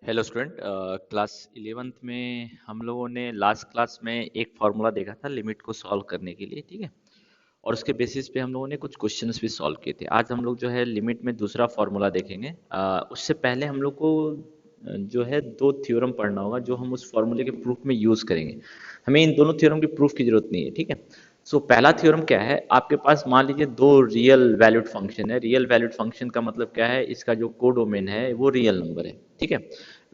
Hello student. Class 11th में हम लोगों ने लास्ट क्लास में एक फार्मूला देखा था लिमिट को सॉल्व करने के लिए, ठीक है। और उसके बेसिस पे हम लोगों ने कुछ क्वेश्चंस भी सॉल्व किए थे। आज हम लोग जो है लिमिट में दूसरा फार्मूला देखेंगे। उससे पहले हम लोग को जो है दो थ्योरम पढ़ना होगा जो हम उस फार्मूले के प्रूफ में यूज़ करेंगे। हमें इन दोनों थ्योरम की प्रूफ की जरूरत नहीं है, ठीक है। सो पहला थ्योरम क्या है, आपके पास मान लीजिए दो रियल वैल्यूड फंक्शन है। रियल वैल्यूड फंक्शन का मतलब क्या है, इसका जो कोडोमेन है वो रियल नंबर है, ठीक है,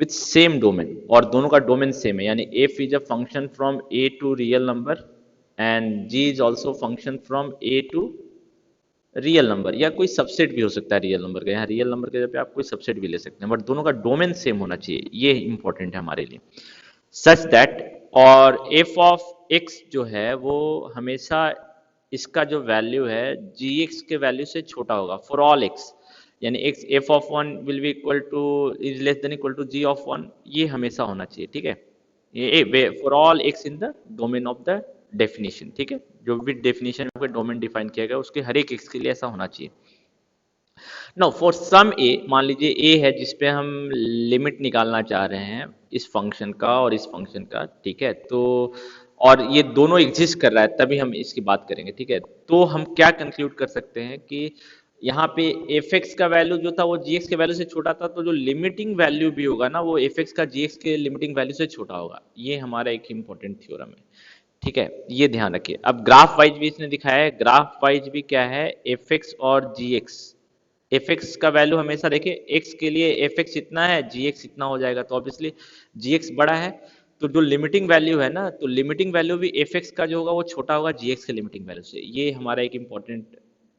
विथ सेम डोमेन। और दोनों का डोमेन सेम है, यानी F is a function from A to real number and G is also function from A to real number, या कोई सबसेट भी हो सकता है रियल नंबर का। यहाँ रियल नंबर के जगह पे आप कोई सबसेट भी ले सकते हैं, बट दोनों का डोमेन सेम होना चाहिए, ये इंपॉर्टेंट है हमारे लिए। सच दैट, और एफ ऑफ एक्स जो है वो हमेशा इसका जो वैल्यू है जी एक्स के वैल्यू से छोटा होगा फॉर ऑल एक्स। यानी X F of one will be equal to is less than equal to G of one, ये हमेशा होना चाहिए, ठीक है। ये for all X in the domain of the definition, ठीक है। जो भी डेफिनेशन में डोमेन डिफाइन किया गया उसके हर एक एक्स के लिए ऐसा होना चाहिए। नो फॉर सम ए, मान लीजिए ए है जिसपे हम लिमिट निकालना चाह रहे हैं इस फंक्शन का और इस फंक्शन का, ठीक है। तो और ये दोनों एग्जिस्ट कर रहा है तभी हम इसकी बात करेंगे, ठीक है। तो हम क्या कंक्लूड कर सकते हैं कि यहाँ पे एफ एक्स का वैल्यू जो था वो जी एक्स के वैल्यू से छोटा था, तो जो लिमिटिंग वैल्यू भी होगा ना वो एफ एक्स का जी एक्स के लिमिटिंग वैल्यू से छोटा होगा। ये हमारा एक इंपॉर्टेंट थ्योरम है, ठीक है। ये ध्यान रखिए। अब ग्राफ वाइज भी इसने दिखाया है, ग्राफ वाइज भी क्या है, एफ एक्स और जी एक्स। एफ एक्स का वैल्यू हमेशा देखिए, एक्स के लिए एफ एक्स इतना है जी एक्स इतना हो जाएगा, तो ऑब्वियसली जी एक्स बड़ा है। तो जो लिमिटिंग वैल्यू है ना, तो लिमिटिंग वैल्यू भी एफ एक्स का जो होगा वो छोटा होगा जी एक्स के लिमिटिंग वैल्यू से। ये हमारा एक इंपॉर्टेंट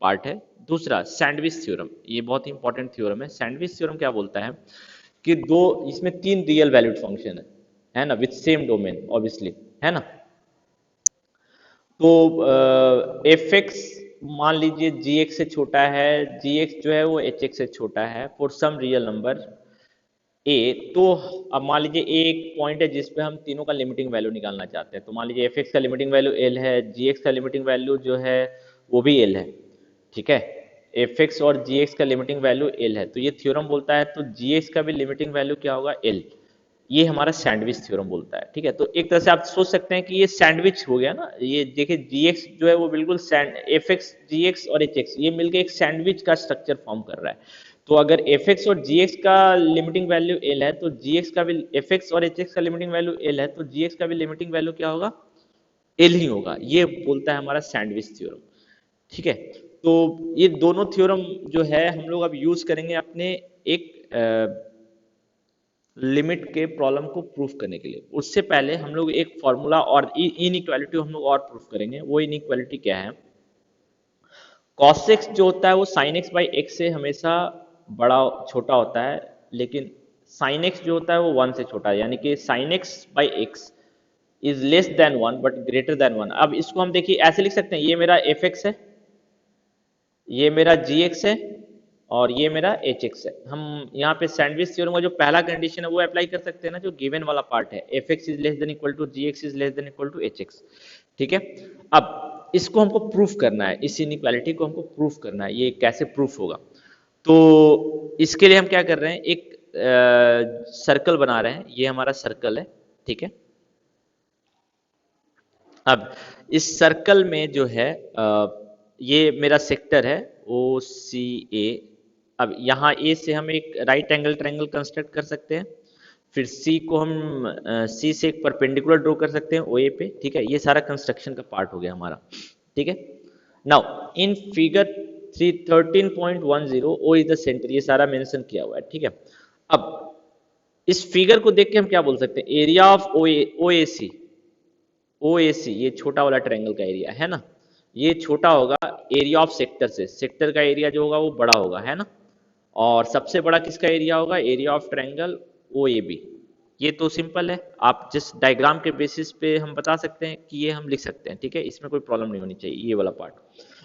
पार्ट है। दूसरा सैंडविच थ्योरम, ये बहुत इंपॉर्टेंट थ्योरम है। सैंडविच थ्योरम क्या बोलता है कि दो, इसमें तीन रियल वैल्यूड फंक्शन है ना, विथ सेम डोमेन ऑब्वियसली, है ना। तो एफ एक्स मान लीजिए जी एक्स से छोटा है, जी एक्स जो है वो एच एक्स से छोटा है for some real number A. तो अब मान लीजिए ए एक पॉइंट है जिसपे हम तीनों का लिमिटिंग वैल्यू निकालना चाहते हैं। तो मान लीजिए एफ एक्स का लिमिटिंग वैल्यू एल है, जी एक्स का लिमिटिंग वैल्यू जो है वो भी एल है, ठीक है। एफ एक्स और जी एक्स का लिमिटिंग वैल्यू एल है, तो ये थ्योरम बोलता है तो जी एक्स का भी लिमिटिंग वैल्यू क्या होगा, एल। ये हमारा सैंडविच थ्योरम बोलता है, ठीक है। तो एक तरह से आप सोच सकते हैं कि ये सैंडविच हो गया ना। ये देखिए जी एक्स जो है वो बिल्कुल सैंड, एफ एक्स जी एक्स और एच एक्स ये मिलकर एक सैंडविच का स्ट्रक्चर फॉर्म कर रहा है। तो अगर एफ एक्स और जी एक्स का लिमिटिंग वैल्यू एल है तो जी एक्स का भी, एफ एक्स और एच एक्स का लिमिटिंग वैल्यू एल है तो जी एक्स का भी लिमिटिंग वैल्यू क्या होगा, एल ही होगा। ये बोलता है हमारा सैंडविच थ्योरम, ठीक है। तो ये दोनों थ्योरम जो है हम लोग अब यूज करेंगे अपने एक लिमिट के प्रॉब्लम को प्रूफ करने के लिए। उससे पहले हम लोग एक फॉर्मूला और इनइक्वालिटी हम लोग और प्रूफ करेंगे। वो इनइक्वालिटी क्या है, cos x जो होता है वो sin x बाई एक्स से हमेशा बड़ा छोटा होता है, लेकिन sin x जो होता है वो 1 से छोटा है। यानी कि sin x by x is less then 1 but greater than 1। अब इसको हम देखिए ऐसे लिख सकते हैं, ये मेरा एफ एक्स है, ये मेरा जी एक्स है, और ये मेरा एच एक्स है। हम यहाँ पे सैंडविच थ्योरम का जो पहला कंडीशन है वो अप्लाई कर सकते हैं ना, जो गिवन वाला पार्ट है, F x is less than equal to G X is less than equal to H X, ठीक है। अब इसको हमको प्रूफ करना है, इस इनइक्वालिटी को हमको प्रूफ करना है। ये कैसे प्रूफ होगा, तो इसके लिए हम क्या कर रहे हैं, एक सर्कल बना रहे हैं। ये हमारा सर्कल है, ठीक है। अब इस सर्कल में जो है ये मेरा सेक्टर है ओ सी ए। अब यहाँ ए से हम एक राइट एंगल ट्रायंगल कंस्ट्रक्ट कर सकते हैं। फिर सी को हम सी से एक परपेंडिकुलर ड्रॉ कर सकते हैं ओ ए पे, ठीक है। ये सारा कंस्ट्रक्शन का पार्ट हो गया हमारा, ठीक है। Now in figure 13.10 O is the centre, ये सारा मेंशन किया हुआ है, ठीक है। अब इस फिगर को देख के हम क्या बोल सकते हैं, एरिया ऑफ ओ ए सी, ओ ए सी ये छोटा वाला ट्रायंगल का एरिया है ना, ये छोटा होगा एरिया ऑफ सेक्टर से। सेक्टर का एरिया जो होगा वो बड़ा होगा, है ना। और सबसे बड़ा किसका एरिया होगा, area of triangle O A B. ये तो सिंपल है, आप जिस डायग्राम के बेसिस पे हम बता सकते हैं कि ये हम लिख सकते हैं, ठीक है। इसमें कोई प्रॉब्लम नहीं होनी चाहिए, ये वाला पार्ट।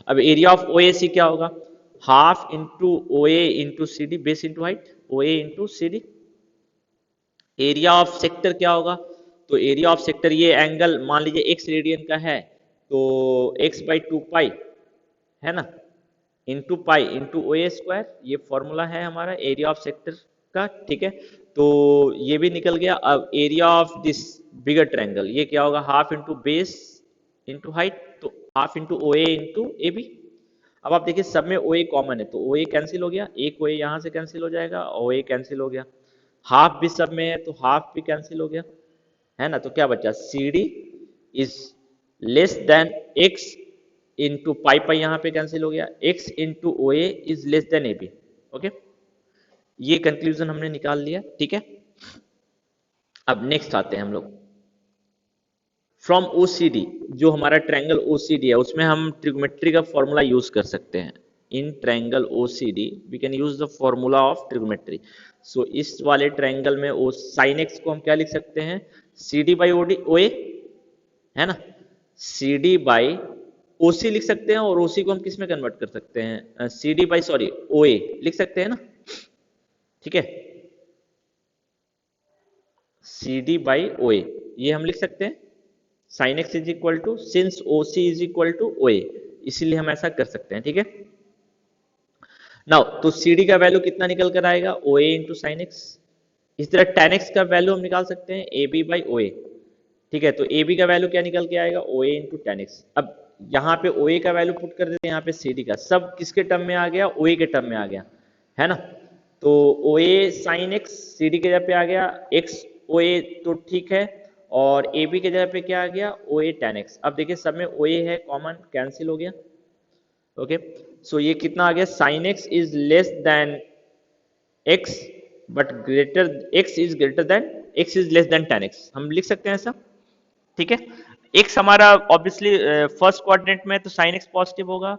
अब area of O A C क्या होगा, half into O A into C D, base into height, O A into C D. Area of sector क्या होगा, तो एरिया ऑफ सेक्टर ये एंगल मान लीजिए एक्स रेडियन का है, तो एक्स बाई टू पाई, है ना, इंटू पाई इंटू ओ ए स्क्वायर। ये फॉर्मूला है हमारा एरिया ऑफ सेक्टर, का, ठीक है। तो ये भी निकल गया। अब area of this bigger triangle, ये क्या होगा, half into base into height, तो half into O A into A B. अब आप देखिए सब में ओ ए कॉमन है, तो ओ ए कैंसिल हो गया, एक ओ ए यहाँ से कैंसिल हो जाएगा, ओ ए कैंसिल हो गया। हाफ भी सब में है तो हाफ भी कैंसिल हो गया, है ना। तो क्या बचा, C D is less than x into pi, pi यहाँ पे कैंसिल हो गया, x into O A is less than A B. Okay, ये कंक्लूजन हमने निकाल लिया, ठीक है। अब नेक्स्ट आते हैं हम लोग, फ्रॉम ओसीडी, जो हमारा ट्रायंगल ओसीडी है उसमें हम ट्रिग्नोमेट्री का फॉर्मूला यूज कर सकते हैं। In triangle OCD we can use the formula of trigonometry. So इस वाले ट्रायंगल में ओ साइन एक्स को हम क्या लिख सकते हैं, सी डी बाई ओडी ओ ए, है ना। सी डी बाई ओ सी लिख सकते हैं, और ओ सी को हम किस में कन्वर्ट कर सकते हैं, सी डी बाई सॉरी ओ ए लिख सकते हैं ना, ठीक है। सी डी बाई ओ ए ये हम लिख सकते हैं, sine x is equal to since O C is equal to O A, इसीलिए हम ऐसा कर सकते हैं, ठीक है। नाउ तो सी डी का वैल्यू कितना निकल कर आएगा, ओ ए इंटू साइन एक्स। इस तरह टेन एक्स का वैल्यू हम निकाल सकते हैं ए बी बाई ओ ए, ठीक है। तो ए बी का वैल्यू क्या निकल के आएगा, ओ ए इंटू टेन एक्स। अब यहाँ पे ओ ए का वैल्यू पुट कर देते हैं, यहाँ पे सी डी का, सब किसके टर्म में आ गया, ओ ए के टर्म में आ गया, है ना। तो ओ ए साइन एक्स सी डी के जगह पे आ गया एक्स ओ ए, तो ठीक है। और ए बी के जगह पे क्या आ गया, ओ ए टेन एक्स। अब देखिए सब में ओ ए है कॉमन, कैंसिल हो गया। ओके, सो ये कितना आ गया, sign x is less than x but greater, x is greater then, x is less then ten x, हम लिख सकते हैं ऐसा, ठीक है। एक्स हमारा ऑब्वियसली फर्स्ट क्वाड्रेंट में तो साइन एक्स पॉजिटिव होगा,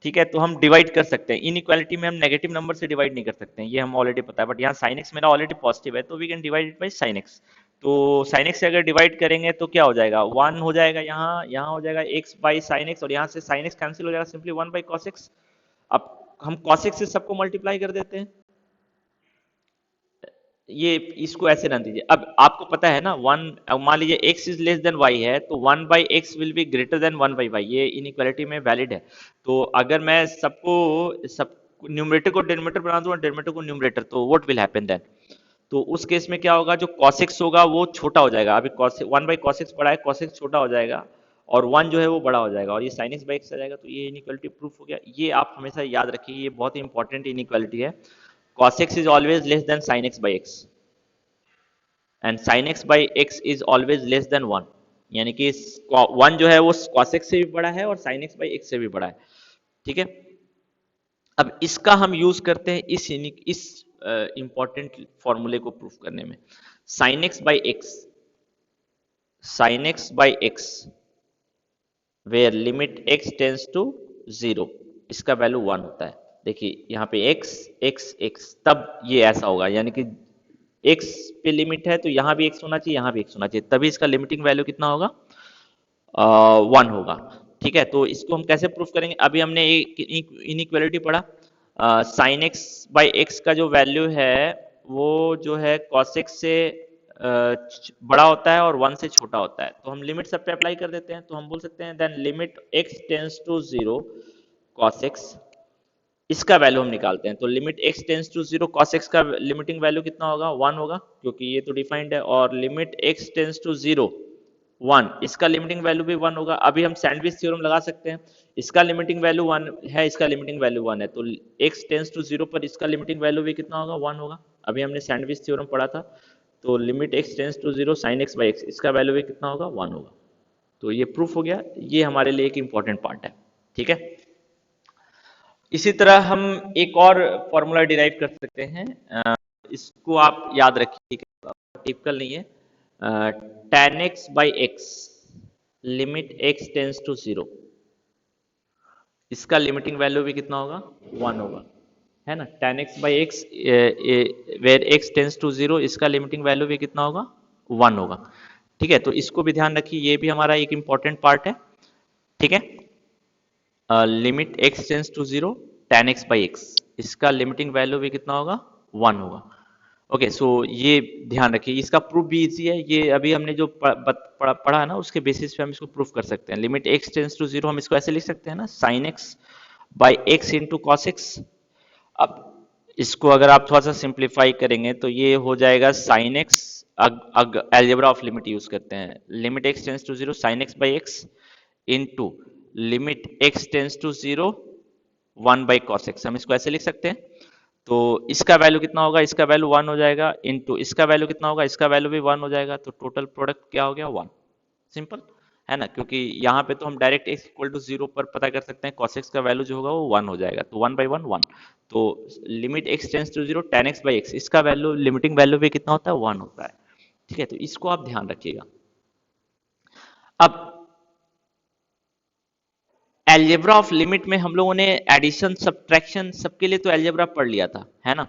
ठीक है। तो हम डिवाइड कर सकते हैं, इनइक्वालिटी में हम नेगेटिव नंबर से डिवाइड नहीं कर सकते हैं, ये हम ऑलरेडी पता है। बट यहाँ साइन एक्स मेरा ऑलरेडी पॉजिटिव है, तो we can divide it by sine x. तो साइन एक्स से अगर डिवाइड करेंगे तो क्या हो जाएगा, वन हो जाएगा, यहाँ हो जाएगा एक्स बाई साइन एक्स, और यहाँ से साइन एक्स कैंसिल हो जाएगा, simply one by cos x. अब हम कॉस एक्स से सबको मल्टीप्लाई कर देते हैं, ये इसको ऐसे रन दीजिए। अब आपको पता है ना, वन, मान लीजिए x is less than y है, तो one by x will be greater than one by y, ये इनइक्वालिटी में वैलिड है। तो अगर मैं सबको सब न्यूमरेटर को डिनोमिनेटर बना दूं और डिनोमिनेटर को न्यूमरेटर, तो व्हाट विल हैपन देन, तो उस केस में क्या होगा, जो cos x होगा वो छोटा हो जाएगा। अभी cos one by cos x बड़ा है, cos x छोटा हो जाएगा, और वन जो है वो बड़ा हो जाएगा, और ये sin x बाई x आ जाएगा। तो ये इनइक्वालिटी प्रूफ हो गया। ये आप हमेशा याद रखिए, ये बहुत ही इंपॉर्टेंट इनइक्वालिटी है। cos x is always less than sin x by x, and sin x by x is always less than one, यानी कि वन जो है वो cos x से भी बड़ा है और sin x बाई x से भी बड़ा है, ठीक है। अब इसका हम यूज करते हैं इस इंपॉर्टेंट फॉर्मूले को प्रूफ करने में। sin x by x, sin x by x where limit x tends to 0, इसका वैल्यू 1 होता है। देखिए यहाँ पे x x x, तब ये ऐसा होगा, यानी कि x पे लिमिट है तो यहाँ भी x होना चाहिए, यहाँ भी x होना चाहिए, तभी इसका लिमिटिंग वैल्यू कितना होगा, 1 होगा, ठीक है। तो इसको हम कैसे प्रूफ करेंगे, अभी हमने एक इनइक्वालिटी पढ़ा, साइन एक्स बाई एक्स का जो वैल्यू है वो जो है cos x से बड़ा होता है और 1 से छोटा होता है। तो हम लिमिट सब पे अप्लाई कर देते हैं, तो हम बोल सकते हैं then limit x tends to 0 cos x, इसका वैल्यू हम निकालते हैं। तो limit x tends to 0 cos x का लिमिटिंग वैल्यू कितना होगा, 1 होगा, क्योंकि ये तो डिफाइंड है। और लिमिट x टेंस टू 0 1, इसका लिमिटिंग वैल्यू भी 1 होगा। अभी हम सैंडविच थ्योरम लगा सकते हैं, इसका लिमिटिंग वैल्यू 1 है, इसका लिमिटिंग वैल्यू 1 है, तो x टेंस टू 0 पर इसका लिमिटिंग वैल्यू भी कितना होगा, 1 होगा। अभी हमने सैंडविच थ्योरम पढ़ा था, तो limit x tends to 0 sin x by x, इसका वैल्यू भी कितना होगा, 1 होगा। तो ये प्रूफ हो गया, ये हमारे लिए एक इंपॉर्टेंट पार्ट है, ठीक है। इसी तरह हम एक और फॉर्मूला डिराइव कर सकते हैं, इसको आप याद रखिए, टिपिकल नहीं है, tan x by x limit x tends to 0, इसका लिमिटिंग वैल्यू भी कितना होगा, 1 होगा, है ना। tan x by x where x tends to 0, इसका लिमिटिंग वैल्यू भी कितना होगा, 1 होगा, ठीक है। तो इसको भी ध्यान रखिए, ये भी हमारा एक इंपॉर्टेंट पार्ट है, ठीक है। Limit x tends to 0 tan x by x, इसका लिमिटिंग वैल्यू भी कितना होगा, 1 होगा। ओके, सो ये ध्यान रखिए, इसका प्रूफ भी इजी है, ये अभी हमने जो पढ़ा है ना उसके बेसिस पे हम इसको प्रूफ कर सकते हैं। लिमिट x टेंस टू 0 हम इसको ऐसे लिख सकते हैं ना, sin x by x into cos x. अब इसको अगर आप थोड़ा सा सिंप्लीफाई करेंगे तो ये हो जाएगा sine x. Algebra of limit use करते हैं, limit x tends to zero sine x by x into limit x tends to zero one by cos x, हम इसको ऐसे लिख सकते हैं। तो इसका वैल्यू कितना होगा, इसका वैल्यू वन हो जाएगा, इंटू इसका वैल्यू कितना होगा, इसका वैल्यू भी वन हो जाएगा, तो टोटल प्रोडक्ट क्या हो गया, वन। सिंपल है ना, क्योंकि यहाँ पे तो हम direct x equal to zero पर पता कर सकते हैं, cos x का वैल्यू जो होगा वो वन हो जाएगा, तो वन बाई वन वन। तो limit x tends to zero tan x by x, इसका वैल्यू लिमिटिंग वैल्यू भी कितना होता है, वन होता है। ठीक है, तो इसको आप ध्यान रखिएगा। अब एल्जेब्रा ऑफ लिमिट में हम लोगों ने एडिशन सब्ट्रैक्शन सबके लिए तो एल्जेब्रा पढ़ लिया था, है ना।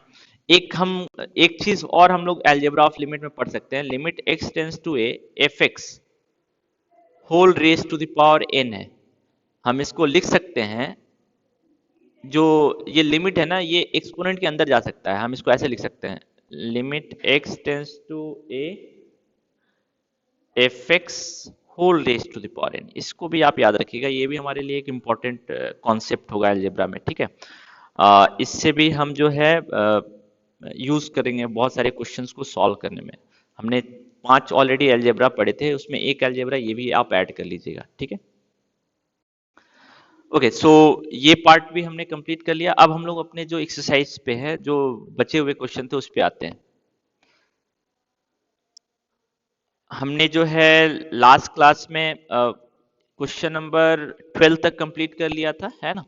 एक चीज और हम लोग एल्जेब्रा ऑफ लिमिट में पढ़ सकते हैं, limit x tends to a f x whole raise to the power n है। हम इसको लिख सकते हैं, जो ये लिमिट है ना, ये एक्सपोनेंट के अंदर जा सकता है, हम इसको ऐसे लिख सकते हैं, limit x tends to a f x whole raise to the power n। इसको भी आप याद रखिएगा, ये भी हमारे लिए एक इम्पॉर्टेंट कॉन्सेप्ट होगा अलजेब्रा में। ठीक है, इससे भी हम जो है यूज करेंगे बहुत सारे क्वेश्चंस को सॉल्व करने में। हमने पांच ऑलरेडी अलजेब्रा पढ़े थे, उसमें एक अलजेब्रा ये भी आप ऐड कर लीजिएगा। ठीक है, ओके सो ये पार्ट भी हमने कंप्लीट कर लिया। अब हम लोग अपने जो एक्सरसाइज पे है, जो बचे हुए क्वेश्चन थे उस पे आते हैं। हमने जो है लास्ट क्लास में क्वेश्चन नंबर 12 तक कंप्लीट कर लिया था, है ना।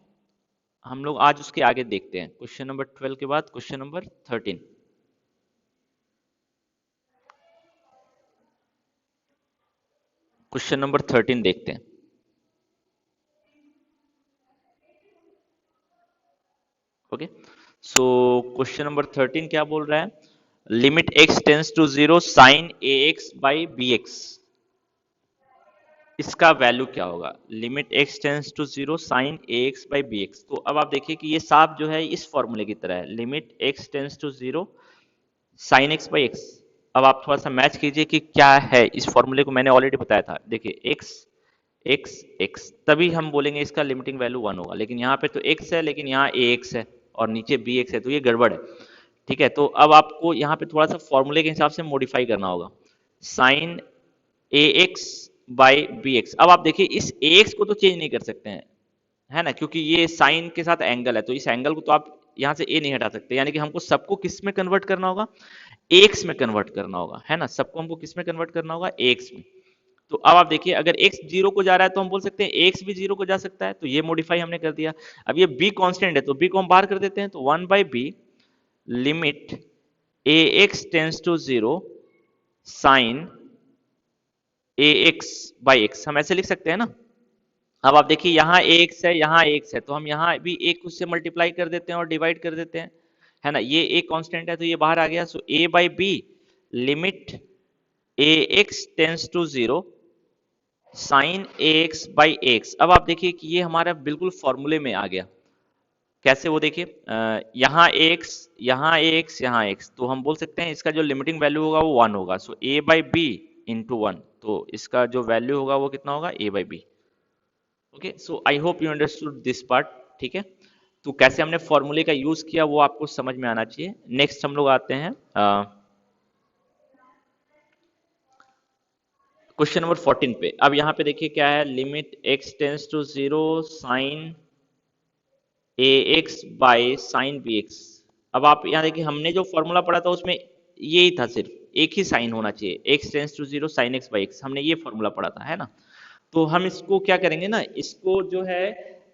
हम लोग आज उसके आगे देखते हैं, क्वेश्चन नंबर 12 के बाद क्वेश्चन नंबर 13। क्वेश्चन नंबर 13 देखते हैं। ओके सो क्वेश्चन नंबर 13 क्या बोल रहा है, limit x tends to zero sine a x by b x, इसका वैल्यू क्या होगा, limit x tends to zero sine a x by b x. तो अब आप देखिए कि ये साफ जो है इस फॉर्मूले की तरह है, limit x tends to zero sine x by x. अब आप थोड़ा सा मैच कीजिए कि क्या है, इस फॉर्मूले को मैंने ऑलरेडी बताया था, देखिए x एक्स एक्स, तभी हम बोलेंगे इसका लिमिटिंग वैल्यू वन होगा, लेकिन यहाँ पे तो x है, लेकिन यहाँ ए एक्स है और नीचे बी एक्स है, तो ये गड़बड़ है। ठीक है, तो अब आपको यहाँ पे थोड़ा सा फॉर्मूले के हिसाब से मॉडिफाई करना होगा, sine a x by b x. अब आप देखिए इस ए एक्स को तो चेंज नहीं कर सकते हैं, है ना, क्योंकि ये साइन के साथ एंगल है, तो इस एंगल को तो आप यहाँ से ए नहीं हटा सकते, यानी कि हमको सबको किस में कन्वर्ट करना होगा, एक्स में कन्वर्ट करना होगा, है ना। सबको हमको किस में कन्वर्ट करना होगा, एक्स में। तो अब आप देखिए अगर x जीरो को जा रहा है तो हम बोल सकते हैं x भी जीरो को जा सकता है, तो ये मॉडिफाई हमने कर दिया। अब ये b कांस्टेंट है तो b को हम बाहर कर देते हैं, तो one by b limit a x tends to zero sine a x by x, हम ऐसे लिख सकते हैं ना। अब आप देखिए यहाँ ए एक्स है, यहाँ ए एक्स है, तो हम यहाँ भी एक उससे मल्टीप्लाई कर देते हैं और डिवाइड कर देते हैं, है ना। ये एक कांस्टेंट है तो ये बाहर आ गया, so a by b limit a x tends to zero sine a x by x. अब आप देखिए कि ये हमारा बिल्कुल फॉर्मूले में आ गया। कैसे, वो देखिए यहाँ एक्स, यहाँ एक्स, यहाँ एक्स, तो हम बोल सकते हैं इसका जो लिमिटिंग वैल्यू होगा वो वन होगा, so a by b into one, तो इसका जो वैल्यू होगा वो कितना होगा, a by b. Okay so I hope you understood this part. ठीक है, तो कैसे हमने फॉर्मूले का यूज किया वो आपको समझ में आना चाहिए। नेक्स्ट हम लोग आते हैं क्वेश्चन नंबर 14 पे। अब यहाँ पे देखिए क्या है, limit x tends to zero sine a x by sine b x. अब आप यहाँ देखिए हमने जो फॉर्मूला पढ़ा था उसमें यही था, सिर्फ एक ही साइन होना चाहिए, x tends to zero sine x by x, हमने ये फॉर्मूला पढ़ा था, है ना। तो हम इसको क्या करेंगे ना, इसको जो है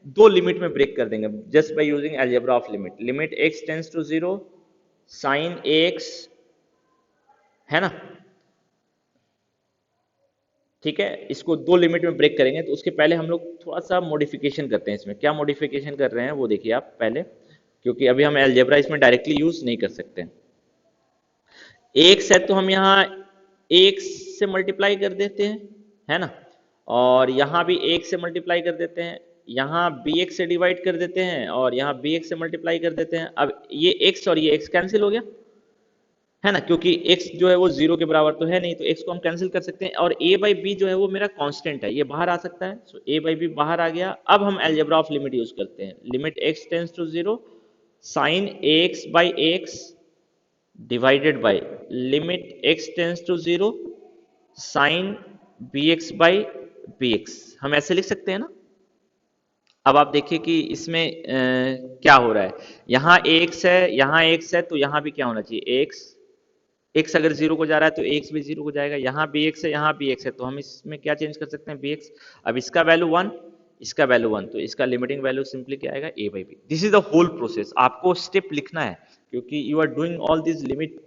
दो लिमिट में ब्रेक कर देंगे just by using algebra of limit, limit x tends to zero sine a x, है ना। ठीक है, इसको दो लिमिट में ब्रेक करेंगे, तो उसके पहले हम लोग थोड़ा सा मॉडिफिकेशन करते हैं। इसमें क्या मॉडिफिकेशन कर रहे हैं वो देखिए आप पहले, क्योंकि अभी हम अलजेब्रा इसमें डायरेक्टली यूज नहीं कर सकते। एक से तो हम यहाँ एक से मल्टीप्लाई कर देते हैं, है ना, और यहाँ भी एक से मल्टीप्लाई कर देते हैं, यहाँ बी एक्स से डिवाइड कर देते हैं और यहाँ बी एक्स से मल्टीप्लाई कर देते हैं। अब ये एक्स और ये एक्स कैंसिल हो गया, है ना, क्योंकि x जो है वो जीरो के बराबर तो है नहीं, तो x को हम कैंसिल कर सकते हैं, और a बाई बी जो है वो मेरा कांस्टेंट है, ये बाहर आ सकता है, सो a बाई बी बाहर आ गया। अब हम अलजेब्रा ऑफ लिमिट यूज करते हैं, limit x tends to zero sine x by x divided by limit x tends to zero sine b x by b x, हम ऐसे लिख सकते हैं ना। अब आप देखिए कि इसमें क्या हो रहा है, यहाँ एक्स है यहाँ एक्स है, तो यहाँ भी क्या होना चाहिए एक्स। एक्स अगर जीरो को जा रहा है तो एक्स भी जीरो को जाएगा, यहाँ बी एक्स है यहाँ बी एक्स है, तो हम इसमें क्या चेंज कर सकते हैं बी एक्स। अब इसका वैल्यू वन, इसका वैल्यू वन, तो इसका लिमिटिंग वैल्यू सिंपली क्या आएगा a by b. This is the whole process, आपको स्टेप लिखना है क्योंकि you are doing all this limit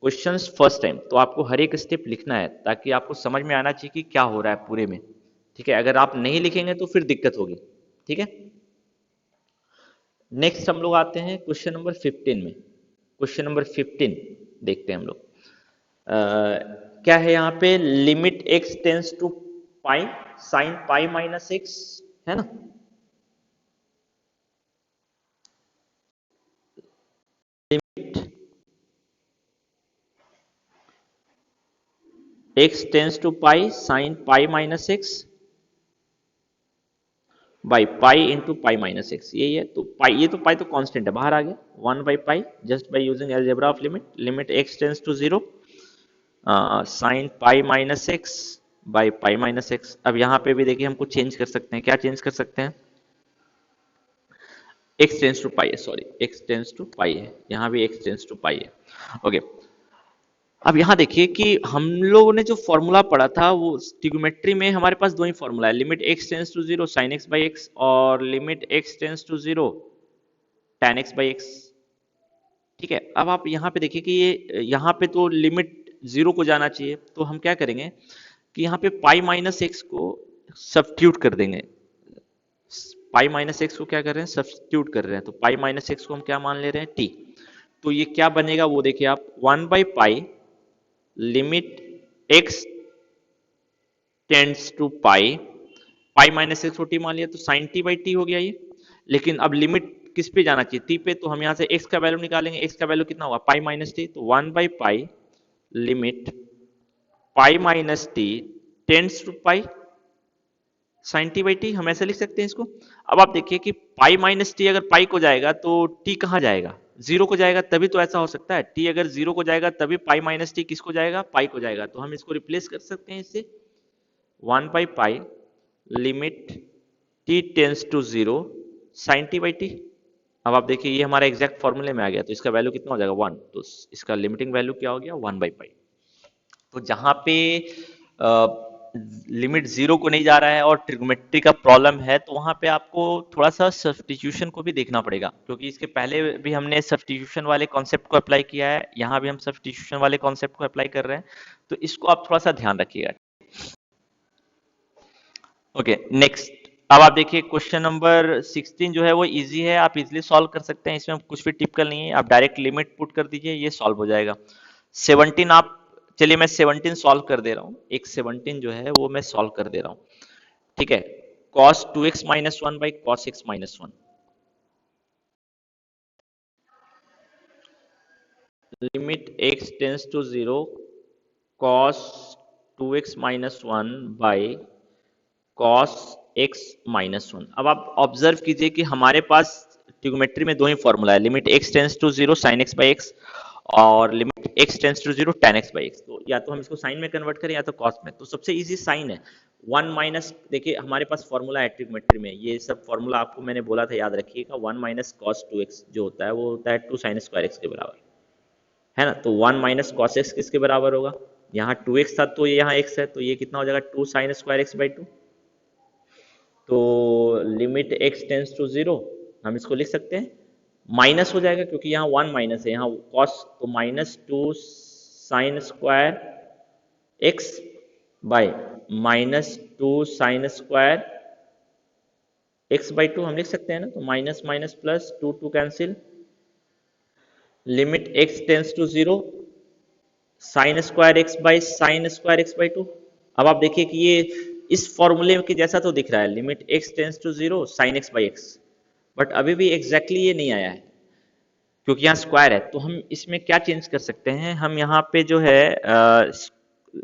questions first time, तो आपको हर एक स्टेप लिखना है ताकि आपको समझ में आना चाहिए कि क्या हो रहा है पूरे में। ठीक है, अगर आप नहीं लिखेंगे तो फिर दिक्कत होगी। ठीक है, नेक्स्ट हम लोग आते हैं क्वेश्चन नंबर 15 में। क्वेश्चन नंबर 15 देखते हैं हम लोग। क्या है यहाँ पे, limit x tends to pi sine pi minus x, है ना। Limit x tends to pi sine pi minus x by pi into pi minus x, यही है। तो पाई, ये तो पाई तो कांस्टेंट है, बाहर आ गया, one by pi just by using algebra of limit, limit x tends to zero sine pi minus x by pi minus x. अब यहाँ पे भी देखिए हम कुछ चेंज कर सकते हैं, क्या चेंज कर सकते हैं, एक्स टेंस टू पाई है, sorry x tends to pi है, यहाँ भी एक्स टेंस टू पाई है। ओके, अब यहाँ देखिए कि हम लोगों ने जो फॉर्मूला पढ़ा था वो ट्रिग्नोमेट्री में हमारे पास दो ही फॉर्मूला है, limit x tends to zero sine x by x और limit x tends to zero tan x by x. ठीक है, अब आप यहाँ पे देखिए कि ये यहाँ पे तो लिमिट जीरो को जाना चाहिए, तो हम क्या करेंगे कि यहाँ पे पाई माइनस एक्स को सब्स्टिट्यूट कर देंगे। पाई माइनस एक्स को क्या कर रहे हैं, सब्स्टिट्यूट कर रहे हैं, तो पाई माइनस एक्स को हम क्या मान ले रहे हैं टी। तो ये क्या बनेगा वो देखिए आप, one by pi limit x tends to pi, pi minus x को टी मान लिया तो साइन टी बाई टी हो गया ये। लेकिन अब लिमिट किस पे जाना चाहिए, टी पे, तो हम यहाँ से एक्स का वैल्यू निकालेंगे, एक्स का वैल्यू कितना हुआ पाई माइनस टी, तो one by pi limit pi minus t tends to pi sine t by t, हम ऐसे लिख सकते हैं इसको। अब आप देखिए कि पाई माइनस टी अगर पाई को जाएगा तो टी कहाँ जाएगा, जीरो को जाएगा, तभी तो ऐसा हो सकता है। टी अगर जीरो को जाएगा तभी पाई माइनस टी किसको जाएगा, पाई को जाएगा, तो हम इसको रिप्लेस कर सकते हैं इससे, one by pi limit t tends to zero sine t by t. अब आप देखिए ये हमारा एग्जैक्ट फॉर्मूले में आ गया, तो इसका वैल्यू कितना हो जाएगा वन, तो इसका लिमिटिंग वैल्यू क्या हो गया वन बाई पाई। तो जहां पे लिमिट जीरो को नहीं जा रहा है और ट्रिग्नोमेट्री का प्रॉब्लम है, तो वहां पे आपको थोड़ा सा सब्स्टिट्यूशन को भी देखना पड़ेगा, क्योंकि इसके पहले भी हमने सब्स्टिट्यूशन वाले कॉन्सेप्ट को अप्लाई किया है, यहाँ भी हम सब्स्टिट्यूशन वाले कॉन्सेप्ट को अप्लाई कर रहे हैं, तो इसको आप थोड़ा सा ध्यान रखिएगा। Okay, next. अब आप देखिए क्वेश्चन नंबर 16 जो है वो इजी है, आप इजीली सॉल्व कर सकते हैं, इसमें कुछ भी टिपिकल नहीं है, आप डायरेक्ट लिमिट पुट कर दीजिए, ये सॉल्व हो जाएगा। 17 आप, चलिए मैं 17 सॉल्व कर दे रहा हूँ, एक 17 जो है वो मैं सॉल्व कर दे रहा हूँ। ठीक है, cos 2x minus one by cos x minus one, limit x tends to zero cos 2x minus one by cos x minus one. अब आप ऑब्जर्व कीजिए कि हमारे पास ट्रिग्नोमेट्री में दो ही फॉर्मूला है, limit x tends to zero sine x by x और limit x tends to zero tan x by x. तो या तो हम इसको साइन में कन्वर्ट करें या तो कॉस में, तो सबसे इजी साइन है। वन माइनस, देखिए हमारे पास फॉर्मूला है ट्रिग्नोमेट्री में, ये सब फॉर्मूला आपको मैंने बोला था याद रखिएगा, one minus cos two x जो होता है वो होता है टू साइन स्क्वायर एक्स के बराबर, है ना। तो वन माइनस कॉस एक्स किसके बराबर होगा, यहाँ टू एक्स था तो ये यहाँ एक्स है, तो ये कितना हो जाएगा two sine square x by two. तो limit x tends to zero, हम इसको लिख सकते हैं माइनस हो जाएगा क्योंकि यहाँ वन माइनस है, यहाँ cos, तो minus two sine square x by minus two sine square x by two हम लिख सकते हैं ना, तो minus minus plus two two cancel, limit x tends to zero sine square x by sine square x by two. अब आप देखिए कि ये इस फॉर्मूले के जैसा तो दिख रहा है, limit x tends to zero sine x by x, but अभी भी एग्जैक्टली ये नहीं आया है क्योंकि यहाँ स्क्वायर है। तो हम इसमें क्या चेंज कर सकते हैं, हम यहाँ पे जो है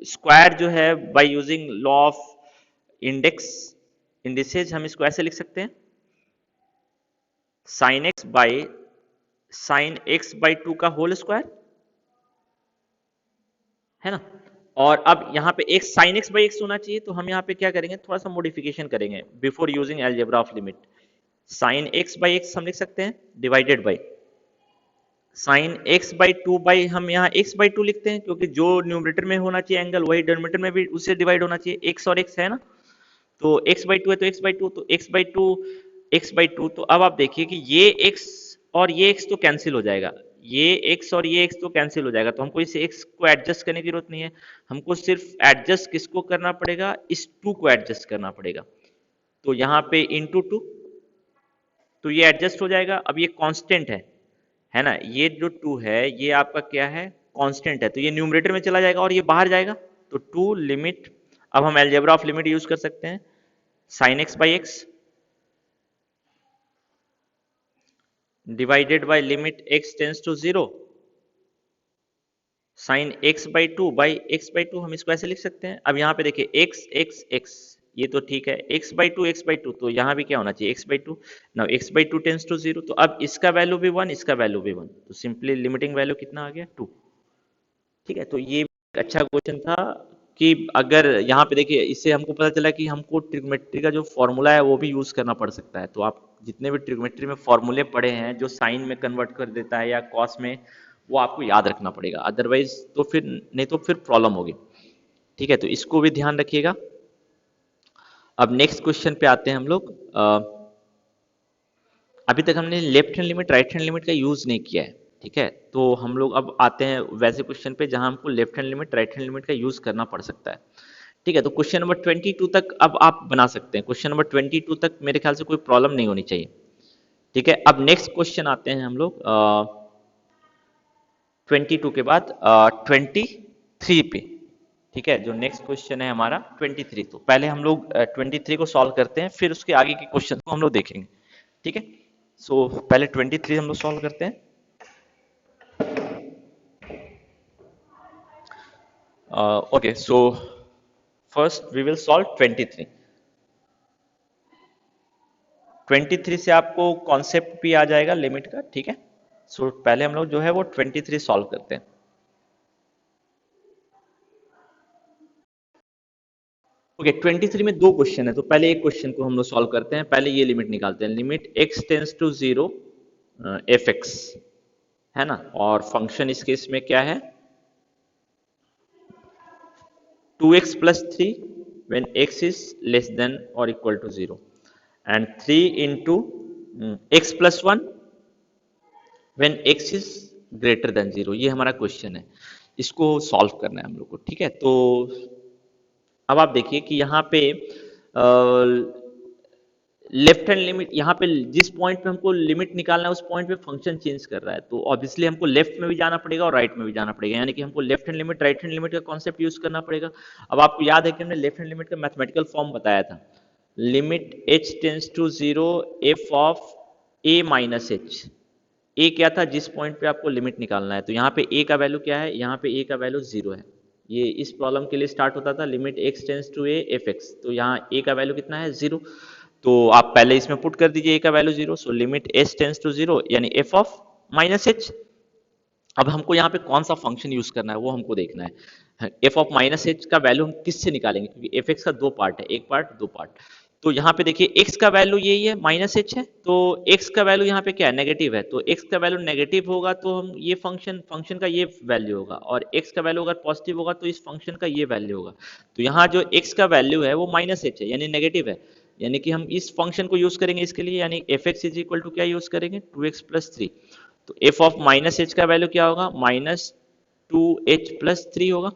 स्क्वायर जो है by using law of index indices, हम इसको ऐसे लिख सकते हैं, साइन एक्स बाई टू का होल स्क्वायर, है ना। और अब यहाँ पे एक साइन एक्स बाई एक्स होना चाहिए, तो हम यहाँ पे क्या करेंगे, थोड़ा सा मॉडिफिकेशन करेंगे before using algebra of limit. Sign x by x हम लिख सकते हैं divided by sine x by two by, हम यहाँ एक्स बाई टू लिखते हैं क्योंकि जो न्यूमरेटर में होना चाहिए एंगल वही डिनोमिनेटर में भी उससे डिवाइड होना चाहिए, एक्स और एक्स है ना। तो x बाई टू है तो x बाई टू, तो x बाई टू तो अब आप देखिए कि ये x और ये x तो कैंसिल हो जाएगा, ये x और ये x तो कैंसिल हो जाएगा, तो हमको इस x को एडजस्ट करने की जरूरत नहीं है, हमको सिर्फ एडजस्ट किसको करना पड़ेगा, इस 2 को एडजस्ट करना पड़ेगा। तो यहाँ पे इंटू टू, तो ये एडजस्ट हो जाएगा। अब ये कांस्टेंट है ना, ये जो 2 है ये आपका क्या है, कांस्टेंट है, तो ये न्यूमरेटर में चला जाएगा और ये बाहर जाएगा, तो 2 लिमिट, अब हम अलजेब्रा ऑफ लिमिट यूज कर सकते हैं, sine x by x divided by limit x tends to 0 sine x by two, हम इसको ऐसे लिख सकते हैं। अब यहाँ पे देखिए x ये तो ठीक है, x बाई टू, तो यहाँ भी क्या होना चाहिए x by two, now x by two tends to 0, तो अब इसका वैल्यू भी 1, इसका वैल्यू भी 1, तो सिंपली लिमिटिंग वैल्यू कितना आ गया 2। ठीक है, तो ये एक अच्छा क्वेश्चन था कि अगर यहाँ पे देखिए इससे हमको पता चला कि हमको ट्रिग्नोमेट्री का जो फॉर्मूला है वो भी यूज करना पड़ सकता है। तो आप जितने भी ट्रिग्नोमेट्री में फॉर्मूले पढ़े हैं जो साइन में कन्वर्ट कर देता है या कॉस में, वो आपको याद रखना पड़ेगा, अदरवाइज तो फिर नहीं तो फिर प्रॉब्लम होगी। ठीक है, तो इसको भी ध्यान रखिएगा। अब नेक्स्ट क्वेश्चन पे आते हैं हम लोग। अभी तक हमने left hand limit right hand limit का यूज नहीं किया है, ठीक है, तो हम लोग अब आते हैं वैसे क्वेश्चन पे जहां हमको left hand limit right hand limit का यूज करना पड़ सकता है। ठीक है, तो क्वेश्चन नंबर 22 तक अब आप बना सकते हैं, क्वेश्चन नंबर 22 तक मेरे ख्याल से कोई प्रॉब्लम नहीं होनी चाहिए। ठीक है, अब नेक्स्ट क्वेश्चन आते हैं हम लोग 22 के बाद 23 पे। ठीक है, जो नेक्स्ट क्वेश्चन है हमारा 23, तो पहले हम लोग 23 को सॉल्व करते हैं, फिर उसके आगे के क्वेश्चन को हम लोग देखेंगे। ठीक है, सो पहले 23 हम लोग सॉल्व करते हैं। Okay, so first we will solve 23। 23 से आपको कॉन्सेप्ट भी आ जाएगा लिमिट का। ठीक है, सो पहले हम लोग जो है वो 23 सॉल्व करते हैं। ओके, 23 में दो क्वेश्चन है, तो पहले एक क्वेश्चन को हम लोग सॉल्व करते हैं, पहले ये लिमिट निकालते हैं, limit x tends to 0 f x, है ना, और फंक्शन इस केस में क्या है 2x plus 3 when x is less than or equal to 0 and 3 into x plus 1 when x is greater than 0। ये हमारा क्वेश्चन है, इसको सॉल्व करना है हम लोग को। ठीक है, तो अब आप देखिए कि यहाँ पे लेफ्ट हैंड लिमिट, यहाँ पे जिस पॉइंट पे हमको लिमिट निकालना है उस पॉइंट पे फंक्शन चेंज कर रहा है, तो ऑब्वियसली हमको लेफ्ट में भी जाना पड़ेगा और राइट में भी जाना पड़ेगा, यानी कि हमको left hand limit right hand limit का कॉन्सेप्ट यूज करना पड़ेगा। अब आपको याद है कि हमने लेफ्ट हैंड लिमिट का मैथमेटिकल फॉर्म बताया था, limit h tends to 0 f of a minus h। a क्या था, जिस पॉइंट पे आपको लिमिट निकालना है, तो यहाँ पे a का वैल्यू क्या है, यहाँ पे a का वैल्यू 0 है। ये इस प्रॉब्लम के लिए स्टार्ट होता था, limit x tends to a f x, तो यहाँ a का वैल्यू कितना है 0, तो आप पहले इसमें पुट कर दीजिए a का value 0, so limit h tends to 0 यानी f ऑफ माइनस h। अब हमको यहाँ पे कौन सा फंक्शन यूज करना है वो हमको देखना है, f ऑफ माइनस h का वैल्यू हम किससे निकालेंगे, क्योंकि f का दो पार्ट है, एक पार्ट दो पार्ट। तो यहाँ पे देखिए x का वैल्यू यही है माइनस h है, तो x का वैल्यू यहाँ पे क्या है नेगेटिव है, तो x का वैल्यू नेगेटिव होगा तो हम ये फंक्शन का ये वैल्यू होगा, और x का वैल्यू अगर पॉजिटिव होगा तो इस फंक्शन का ये वैल्यू होगा। तो यहाँ जो x का वैल्यू है वो माइनस h है यानी नेगेटिव है, यानी कि हम इस फंक्शन को यूज करेंगे इसके लिए, यानी f x is equal to क्या यूज करेंगे 2x प्लस 3। तो f ऑफ माइनस h का वैल्यू क्या होगा माइनस 2h प्लस 3 होगा,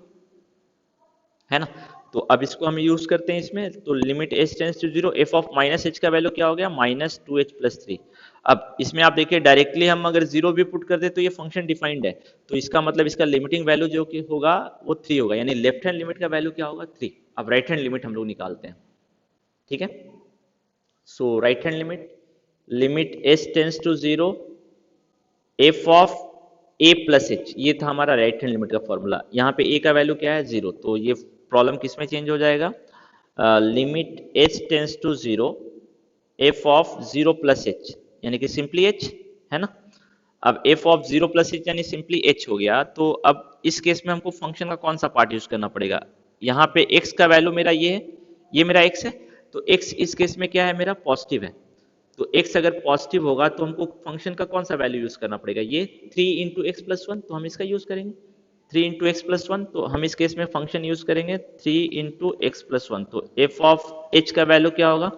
है ना। तो अब इसको हम यूज करते हैं इसमें, तो limit h tends to 0 f of minus h का वैल्यू क्या हो गया माइनस 2h प्लस 3। अब इसमें आप देखिए डायरेक्टली हम अगर 0 भी पुट कर दे तो ये फंक्शन डिफाइंड है, तो इसका मतलब इसका लिमिटिंग वैल्यू जो कि होगा वो 3 होगा, यानी लेफ्ट हैंड लिमिट का वैल्यू क्या होगा 3। अब राइट हैंड लिमिट हम लोग निकालते हैं। ठीक है, so right hand limit h tends to 0 f of a plus h, ये था हमारा राइट हैंड लिमिट का फॉर्मूला। यहाँ पे a का वैल्यू क्या है 0, तो ये प्रॉब्लम किस में चेंज हो जाएगा, limit h tends to 0 f of 0 plus h, यानी कि सिंपली h, है ना। अब f ऑफ 0 प्लस एच यानी सिंपली h हो गया। तो अब इस केस में हमको फंक्शन का कौन सा पार्ट यूज करना पड़ेगा? यहाँ पे x का वैल्यू मेरा ये है, ये मेरा x है, तो x इस केस में क्या है, मेरा पॉजिटिव है। तो x अगर पॉजिटिव होगा तो हमको फंक्शन का कौन सा वैल्यू यूज करना पड़ेगा? ये 3 इंटू एक्स प्लस वन, तो हम इसका यूज करेंगे 3 इंटू एक्स प्लस वन। तो हम इस केस में फंक्शन यूज करेंगे 3 इंटू एक्स प्लस वन। तो f ऑफ h का वैल्यू क्या होगा?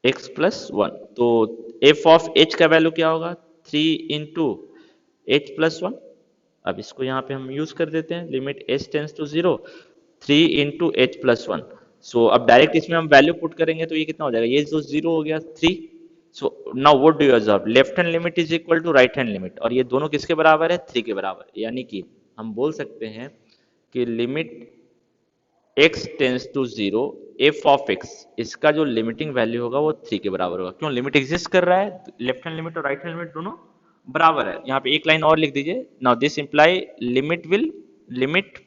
x plus one. तो f ऑफ h का वैल्यू क्या होगा? 3 इंटू h प्लस वन। अब इसको यहाँ पे हम यूज कर देते हैं, limit h tends to 0, 3 into h plus one. So अब डायरेक्ट इसमें हम वैल्यू पुट करेंगे तो ये कितना हो जाएगा? ये जो 0 हो गया 3। So now what do you observe? Left hand limit is equal to right hand limit, और ये दोनों किसके बराबर है? 3 के बराबर। यानी कि हम बोल सकते हैं कि limit x tends to 0 f of x, इसका जो लिमिटिंग वैल्यू होगा वो 3 के बराबर होगा। क्यों? लिमिट एग्जिस्ट कर रहा है, लेफ्ट हैंड लिमिट और राइट हैंड लिमिट दोनों बराबर है। यहाँ पे एक लाइन और लिख दीजिए, now this imply limit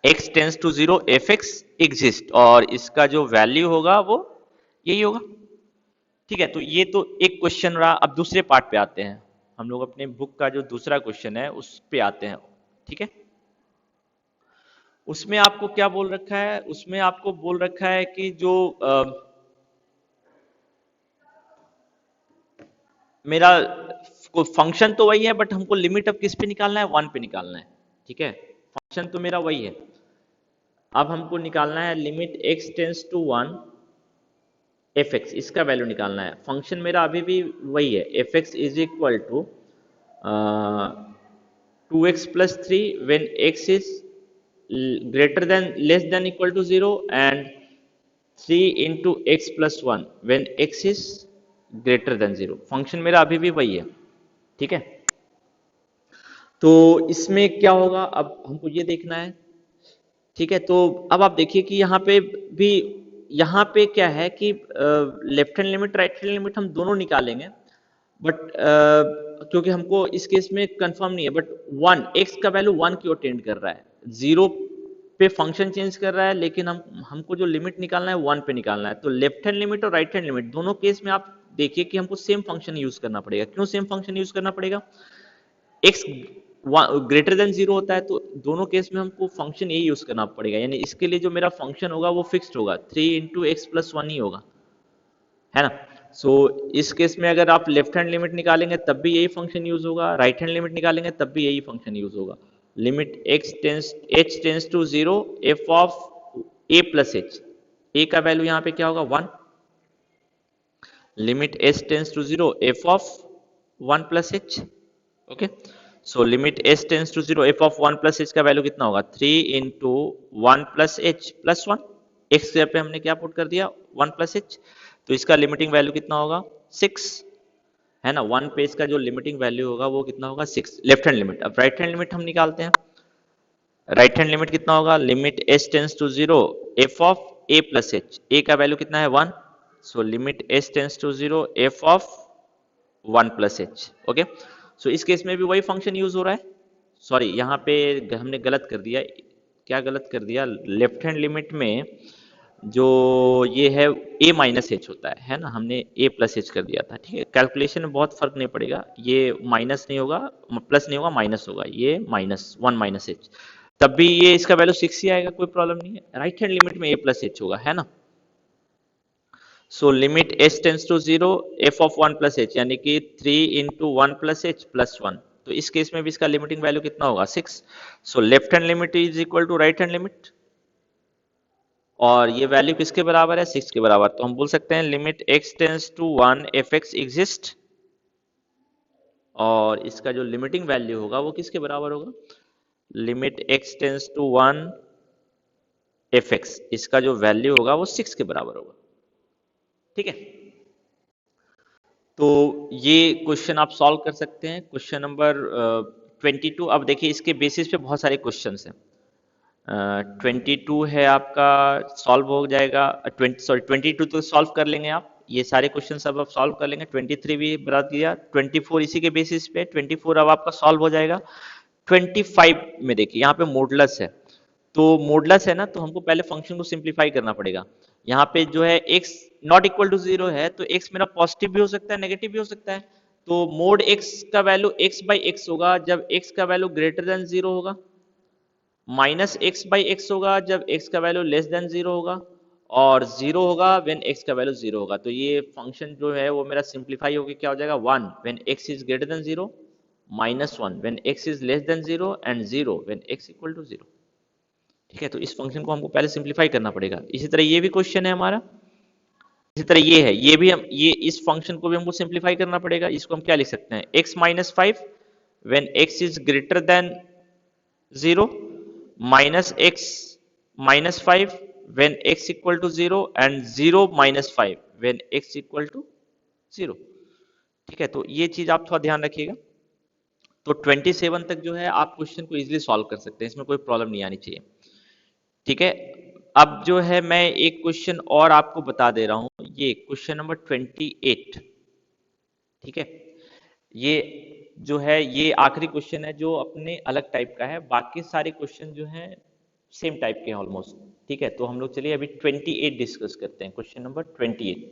x tends to 0 f x exist, और इसका जो वैल्यू होगा वो यही होगा। ठीक है, तो ये तो एक क्वेश्चन रहा। अब दूसरे पार्ट पे आते हैं, हम लोग अपने बुक का जो दूसरा क्वेश्चन है उस पे आते हैं। ठीक है, उसमें आपको क्या बोल रखा है? उसमें आपको बोल रखा है कि जो मेरा फंक्शन तो वही है, बट हमको लिमिट अब किस पे निकालना है? 1 पे निकालना है। ठीक है, फंक्शन तो मेरा वही है, अब हमको निकालना है limit x tends to 1 f x, इसका वैल्यू निकालना है। फंक्शन मेरा अभी भी वही है, F x is equal to 2x plus three when x is greater than less than equal to 0 and 3 into x plus one when x is greater than 0। Function मेरा अभी भी वही है। ठीक है, तो इसमें क्या होगा अब हमको ये देखना है। ठीक है, तो अब आप देखिए कि यहाँ पे भी, यहाँ पे क्या है कि left hand limit right hand limit हम दोनों निकालेंगे, बट क्योंकि हमको इस केस में कंफर्म नहीं है, बट 1 x का वैल्यू 1 की ओर टेंड कर रहा है, 0 पे फंक्शन चेंज कर रहा है, लेकिन हमको जो लिमिट निकालना है 1 पे निकालना है। तो लेफ्ट हैंड लिमिट और राइट हैंड लिमिट दोनों केस में आप देखिए कि हमको सेम फंक्शन यूज करना पड़ेगा। क्यों सेम फंक्शन यूज करना पड़ेगा? x ग्रेटर देन 0 होता है, तो दोनों केस में हमको फंक्शन यही यूज करना पड़ेगा। यानी इसके लिए जो मेरा फंक्शन होगा वो फिक्स्ड होगा, 3 इंटू एक्स प्लस वन ही होगा, है ना। सो इस केस में अगर आप लेफ्ट हैंड लिमिट निकालेंगे तब भी यही फंक्शन यूज होगा, राइट हैंड लिमिट निकालेंगे तब भी यही फंक्शन यूज होगा। Limit h tends to 0 f of a plus h, a का वैल्यू यहाँ पे क्या होगा? 1। Limit h tends to 0 f of 1 plus h. Okay, so limit h tends to 0 f of 1 plus h का value कितना होगा? 3 into 1 plus h plus one. X square पे हमने क्या पुट कर दिया? 1 प्लस एच, तो इसका लिमिटिंग वैल्यू कितना होगा? 6, है ना। 1 पे इसका जो लिमिटिंग वैल्यू होगा वो कितना होगा? 6, लेफ्ट हैंड लिमिट। अब राइट हैंड लिमिट हम निकालते हैं। राइट हैंड लिमिट कितना होगा? Limit h tends to 0 f of a plus h, a का वैल्यू कितना है? 1। So limit h tends to 0 f of 1 plus h. Okay, so इस केस में भी वही फंक्शन यूज हो रहा है। सॉरी, यहाँ पे हमने गलत कर दिया। क्या गलत कर दिया? लेफ्ट हैंड लिमिट में जो ये है a माइनस एच होता है ना, हमने a प्लस एच कर दिया था। ठीक है, कैलकुलेशन में बहुत फर्क नहीं पड़ेगा, ये माइनस नहीं होगा, प्लस नहीं होगा, माइनस होगा, ये माइनस 1 माइनस एच, तब भी ये इसका वैल्यू 6 ही आएगा, कोई प्रॉब्लम नहीं है। राइट हैंड लिमिट में a प्लस एच होगा, है ना। So limit h tends to 0 f of 1 plus h, यानी कि 3 into 1 plus h plus one. तो इस केस में भी इसका लिमिटिंग वैल्यू कितना होगा? 6। So left hand limit is equal to right hand limit, और ये वैल्यू किसके बराबर है? 6 के बराबर। तो हम बोल सकते हैं limit x tends to 1 f x exist, और इसका जो लिमिटिंग वैल्यू होगा वो किसके बराबर होगा? Limit x tends to 1 f x, इसका जो वैल्यू होगा वो 6 के बराबर होगा। ठीक है, तो ये क्वेश्चन आप सॉल्व कर सकते हैं, क्वेश्चन नंबर 22। अब देखिए इसके बेसिस पे बहुत सारे क्वेश्चन हैं। 22 है आपका, सॉल्व हो जाएगा। 22 तो सॉल्व कर लेंगे आप, ये सारे क्वेश्चन सब आप सॉल्व कर लेंगे। 23 भी बता दिया, 24 इसी के बेसिस पे, 24 अब आपका सॉल्व हो जाएगा। 25 में देखिए यहाँ पे मॉडुलस है, तो मॉडुलस है ना, तो हमको पहले फंक्शन को सिंप्लीफाई करना पड़ेगा। यहाँ पे जो है x not equal to zero है, तो x मेरा पॉजिटिव भी हो सकता है, नेगेटिव भी हो सकता है। तो मोड x का वैल्यू x बाई एक्स होगा जब x का वैल्यू ग्रेटर देन जीरो होगा, माइनस एक्स बाई एक्स होगा जब x का वैल्यू लेस देन जीरो होगा, और जीरो होगा व्हेन x का वैल्यू जीरो होगा। तो ये फंक्शन जो है वो मेरा सिंप्लीफाई होकर क्या हो जाएगा, one when x is greater than zero, minus one when x is less than zero, and zero when x equal to zero. ठीक है, तो इस फंक्शन को हमको पहले सिंप्लीफाई करना पड़ेगा। इसी तरह ये भी क्वेश्चन है हमारा, इसी तरह ये है, ये भी हम ये इस फंक्शन को भी हमको सिंप्लीफाई करना पड़ेगा। इसको हम क्या लिख सकते हैं, x minus five when x is greater than zero, minus x minus five when x equal to zero, and zero minus five when x equal to zero. ठीक है, तो ये चीज आप थोड़ा ध्यान रखिएगा। तो 27 तक जो है आप क्वेश्चन को इजीली सॉल्व कर सकते हैं, इसमें कोई प्रॉब्लम नहीं आनी चाहिए। ठीक है, अब जो है मैं एक क्वेश्चन और आपको बता दे रहा हूं, ये क्वेश्चन नंबर 28। ठीक है, ये जो है ये आखिरी क्वेश्चन है जो अपने अलग टाइप का है, बाकी सारे क्वेश्चन जो हैं सेम टाइप के हैं ऑलमोस्ट। ठीक है, तो हम लोग चलिए अभी 28 डिस्कस करते हैं, क्वेश्चन नंबर 28।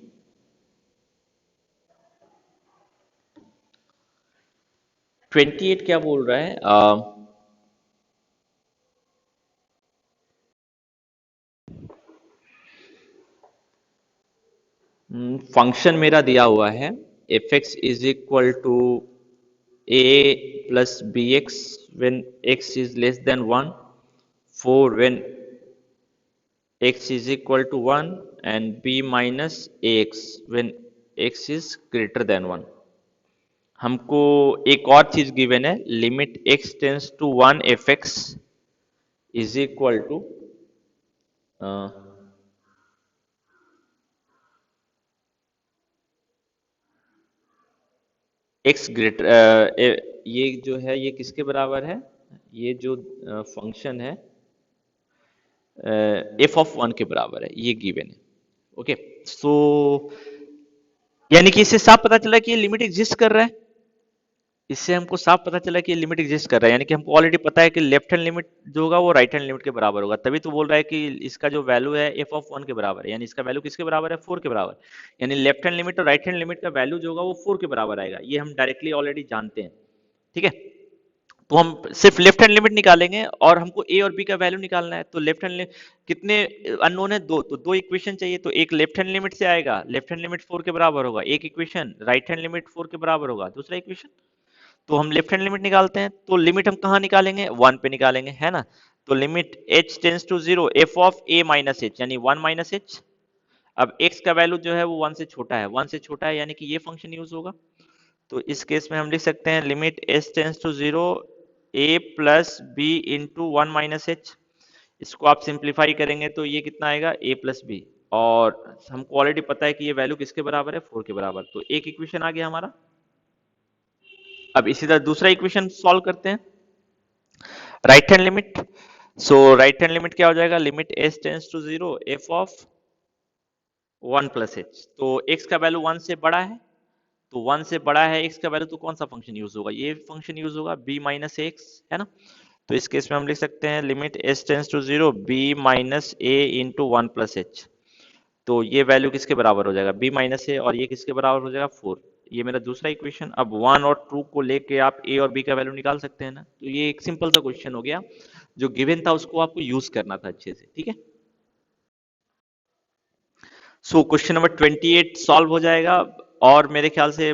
28 क्या बोल रहा है, फंक्शन मेरा दिया हुआ है F x is equal to a plus b x when x is less than one, four when x is equal to 1, and b minus ax when x is greater than 1। हमको एक और चीज given है, limit x tends to 1 f x is equal to x greater, ये जो है ये किसके बराबर है, ये जो फंक्शन है एफ ऑफ वन के बराबर है, ये गिवन है। ओके, सो यानी कि इससे साफ पता चला कि ये लिमिट एग्जिस्ट कर रहा है, इससे हमको साफ पता चला कि ये लिमिट एग्जिस्ट कर रहा है, यानी कि हमको ऑलरेडी पता है कि लेफ्ट हैंड लिमिट जो होगा वो राइट हैंड लिमिट के बराबर होगा, तभी तो बोल रहा है कि इसका जो वैल्यू है एफ ऑफ वन के बराबर है, यानी इसका वैल्यू किसके बराबर है, फोर के बराबर। यानी लेफ्ट हैंड लिमिट और राइट हैंड लिमिट का वैल्यू जो होगा वो फोर के बराबर आएगा, ये हम डायरेक्टली ऑलरेडी जानते हैं। ठीक है, तो हम सिर्फ लेफ्ट हैंड लिमिट निकालेंगे और हमको ए और बी का वैल्यू निकालना है। तो लेफ्ट हैंड कितने अननोन है, दो, तो दो इक्वेशन चाहिए, तो एक लेफ्ट हैंड लिमिट से आएगा, लेफ्ट हैंड लिमिट फोर के बराबर होगा, एक equation right hand limit four के बराबर होगा दूसरा इक्वेशन। तो हम लेफ्ट हैंड लिमिट निकालते हैं, तो लिमिट हम कहाँ निकालेंगे, वन पे निकालेंगे, है ना। तो limit h tends to zero f of a minus h, यानी वन माइनस एच। अब x का वैल्यू जो है वो वन से छोटा है, वन से छोटा है यानी कि ये फंक्शन यूज होगा। तो इस केस में हम लिख सकते हैं limit h tends to zero a plus b into one minus h. इसको आप सिंप्लीफाई करेंगे तो ये कितना आएगा, a प्लस बी, और हमको ऑलरेडी पता है कि ये वैल्यू किसके बराबर है, फोर के बराबर। तो एक इक्वेशन आ गया हमारा। अब इसी तरह दूसरा इक्वेशन सॉल्व करते हैं, right hand limit. So right hand limit क्या हो जाएगा, limit s tends to zero f of one plus h. तो एक्स का वैल्यू वन से बड़ा है, तो वन से बड़ा है एक्स का वैल्यू, तो कौन सा फंक्शन यूज होगा, ये फंक्शन यूज होगा बी माइनस एक्स, है ना। तो इस केस में हम लिख सकते हैं limit s tends to zero b minus a into one plus h. तो ये वैल्यू किसके बराबर हो जाएगा, बी माइनस ए, और ये किसके बराबर हो जाएगा, फोर। ये मेरा दूसरा इक्वेशन। अब वन और टू को लेके आप ए और बी का वैल्यू निकाल सकते हैं ना। तो ये एक सिंपल सा क्वेश्चन हो गया, जो गिवन था उसको आपको यूज करना था अच्छे से। ठीक है, सो क्वेश्चन नंबर 28 सॉल्व हो जाएगा। और मेरे ख्याल से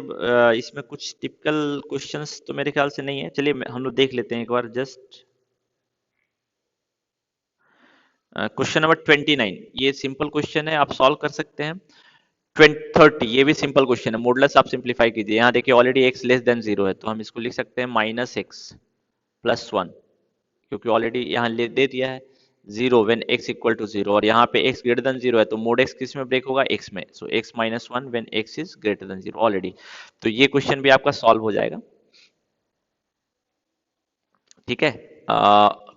इसमें कुछ टिपिकल क्वेश्चंस तो मेरे ख्याल से नहीं है। चलिए हम लोग देख लेते हैं एक बार जस्ट। क्वेश्चन नंबर 29, ये सिंपल क्वेश्चन है, आप सॉल्व कर सकते हैं। 30, ये भी सिंपल क्वेश्चन है, मॉडुलस आप सिंप्लीफाई कीजिए। यहाँ देखिए already x less than zero है, तो हम इसको लिख सकते हैं माइनस एक्स प्लस वन, क्योंकि ऑलरेडी यहाँ दे दिया है zero when x equal to zero, और यहाँ पे x ग्रेटर देन जीरो है, तो मोड x किस में ब्रेक होगा, x में। सो x minus one when x is greater than zero already. तो ये क्वेश्चन भी आपका सॉल्व हो जाएगा। ठीक है,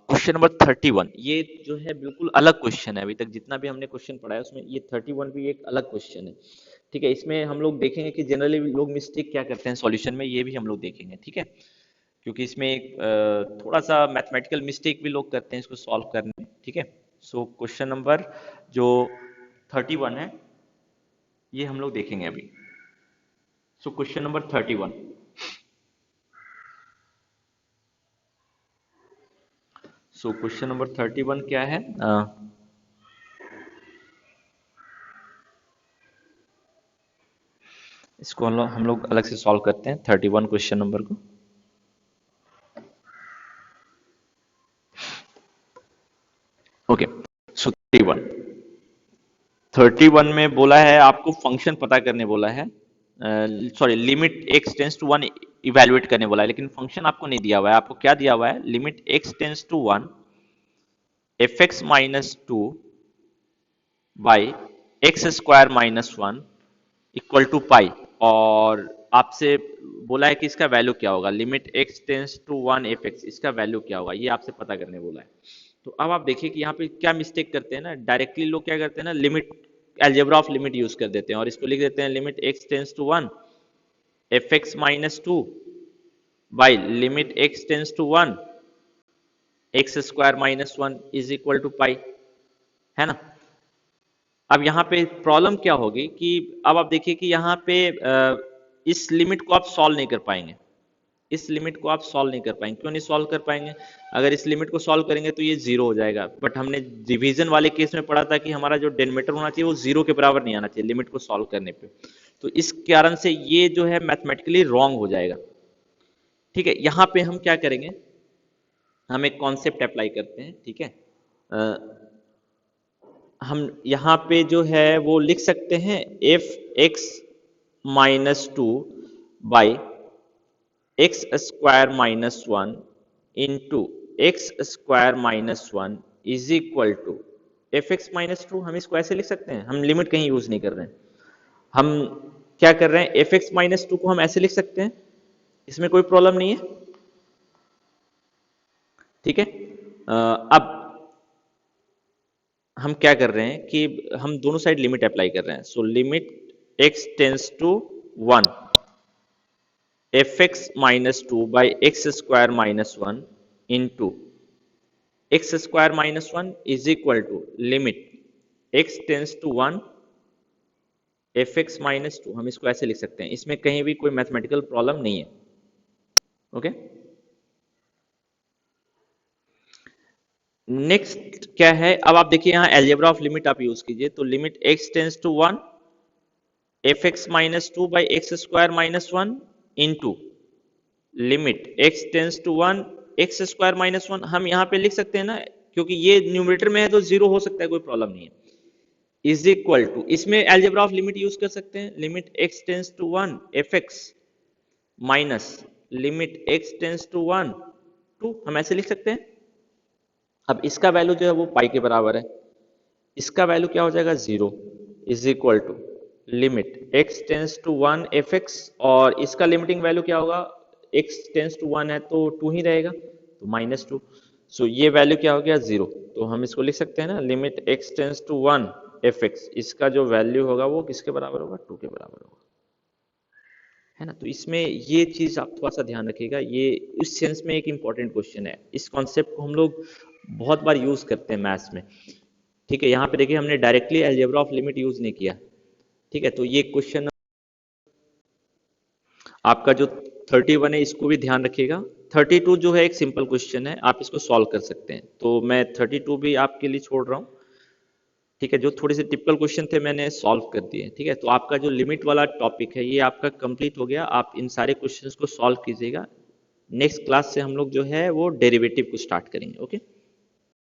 क्वेश्चन नंबर 31, ये जो है बिल्कुल अलग क्वेश्चन है। अभी तक जितना भी हमने क्वेश्चन पढ़ा है उसमें ये 31 भी एक अलग क्वेश्चन है। ठीक है, इसमें हम लोग देखेंगे कि जनरली लोग मिस्टेक क्या करते हैं सॉल्यूशन में, ये भी हम लोग देखेंगे। ठीक है, क्योंकि इसमें एक थोड़ा सा मैथमेटिकल मिस्टेक भी लोग करते हैं इसको सॉल्व करने में। ठीक है, सो क्वेश्चन नंबर जो 31 है, ये हम लोग देखेंगे अभी। So question number 31। So question number 31 क्या है? इसको हम लोग अलग से सॉल्व करते हैं 31 क्वेश्चन नंबर को। ओके, सो 31 में बोला है आपको फंक्शन पता करने बोला है, sorry limit x tends to 1 evaluate करने बोला है, लेकिन फंक्शन आपको नहीं दिया हुआ है। आपको क्या दिया हुआ है? Limit x tends to 1 fx minus 2 by x square minus 1 equal to pi, और आपसे बोला है कि इसका वैल्यू क्या होगा। Limit x tends to 1 fx, इसका वैल्यू क्या होगा ये आपसे पता करने बोला है। तो अब आप देखिए कि यहाँ पे क्या मिस्टेक करते हैं ना, डायरेक्टली लोग क्या करते हैं ना, limit algebra of limit use कर देते हैं और इसको लिख देते हैं limit x tends to 1 fx minus 2 by limit x tends to 1 x square minus 1 is equal to pi, है ना। अब यहाँ पे प्रॉब्लम क्या होगी कि अब आप देखिए कि यहाँ पे इस लिमिट को आप सॉल्व नहीं कर पाएंगे। इस लिमिट को आप सॉल्व नहीं कर पाएंगे। क्यों नहीं सॉल्व कर पाएंगे? अगर इस लिमिट को सॉल्व करेंगे तो ये जीरो हो जाएगा, बट हमने डिवीजन वाले केस में पढ़ा था कि हमारा जो डिनोमिनेटर होना चाहिए वो जीरो के बराबर नहीं आना चाहिए लिमिट को सॉल्व करने पे। तो इस कारण से ये जो है मैथमेटिकली रॉन्ग हो जाएगा। ठीक है, यहाँ पे हम क्या करेंगे, हम एक कॉन्सेप्ट अप्लाई करते हैं। ठीक है, हम यहाँ पे जो है वो लिख सकते हैं f x minus 2 by x square minus 1 into x square minus 1 is equal to f x minus 2। हम इसको ऐसे लिख सकते हैं, हम लिमिट कहीं यूज नहीं कर रहे हैं। हम क्या कर रहे हैं, एफ एक्स माइनस 2 को हम ऐसे लिख सकते हैं, इसमें कोई प्रॉब्लम नहीं है। ठीक है, अब हम क्या कर रहे हैं कि हम दोनों साइड लिमिट अप्लाई कर रहे हैं। So limit x tends to 1 f x minus 2 by x square minus 1 into x square minus 1 is equal to limit x tends to 1 f x minus 2। हम इसको ऐसे लिख सकते हैं, इसमें कहीं भी कोई मैथमेटिकल प्रॉब्लम नहीं है। ओके, नेक्स्ट क्या है, अब आप देखिए यहाँ एल्जेब्रा ऑफ लिमिट आप यूज कीजिए। तो limit x tends to 1 f x minus 2 by x square minus 1 into limit x tends to 1 x square minus 1। हम यहाँ पे लिख सकते हैं ना, क्योंकि ये न्यूमरेटर में है तो जीरो हो सकता है, कोई प्रॉब्लम नहीं है। इज इक्वल टू, इसमें एल्जेब्रा ऑफ लिमिट यूज कर सकते हैं, limit x tends to 1 f x minus limit x tends to 1 2, हम ऐसे लिख सकते हैं। अब इसका वैल्यू जो है वो पाई के बराबर है, इसका वैल्यू क्या हो जाएगा, zero, is equal to limit x tends to 1 f x, और इसका लिमिटिंग वैल्यू क्या होगा, x टेंस टू 1 है तो 2 ही रहेगा, तो माइनस 2। सो ये वैल्यू क्या हो गया, जीरो। तो हम इसको लिख सकते हैं ना, limit x tends to 1 f x, इसका जो वैल्यू होगा वो किसके बराबर होगा, 2 के बराबर होगा, है ना। तो इसमें ये चीज आप थोड़ा सा ध्यान रखिएगा, ये इस सेंस में एक इंपॉर्टेंट क्वेश्चन है। इस कॉन्सेप्ट को हम लोग बहुत बार यूज करते हैं मैथ्स में। ठीक है, यहाँ पे देखिए हमने directly algebra of limit use नहीं किया। ठीक है, तो ये क्वेश्चन आपका जो 31 है इसको भी ध्यान रखिएगा। 32 जो है एक सिंपल क्वेश्चन है, आप इसको सॉल्व कर सकते हैं, तो मैं 32 भी आपके लिए छोड़ रहा हूँ। ठीक है, जो थोड़े से टिपिकल क्वेश्चन थे मैंने सॉल्व कर दिए। ठीक है, तो आपका जो लिमिट वाला टॉपिक है ये आपका कंप्लीट हो गया। आप इन सारे क्वेश्चंस को सॉल्व कीजिएगा। नेक्स्ट क्लास से हम लोग जो है वो डेरिवेटिव को स्टार्ट करेंगे। ओके।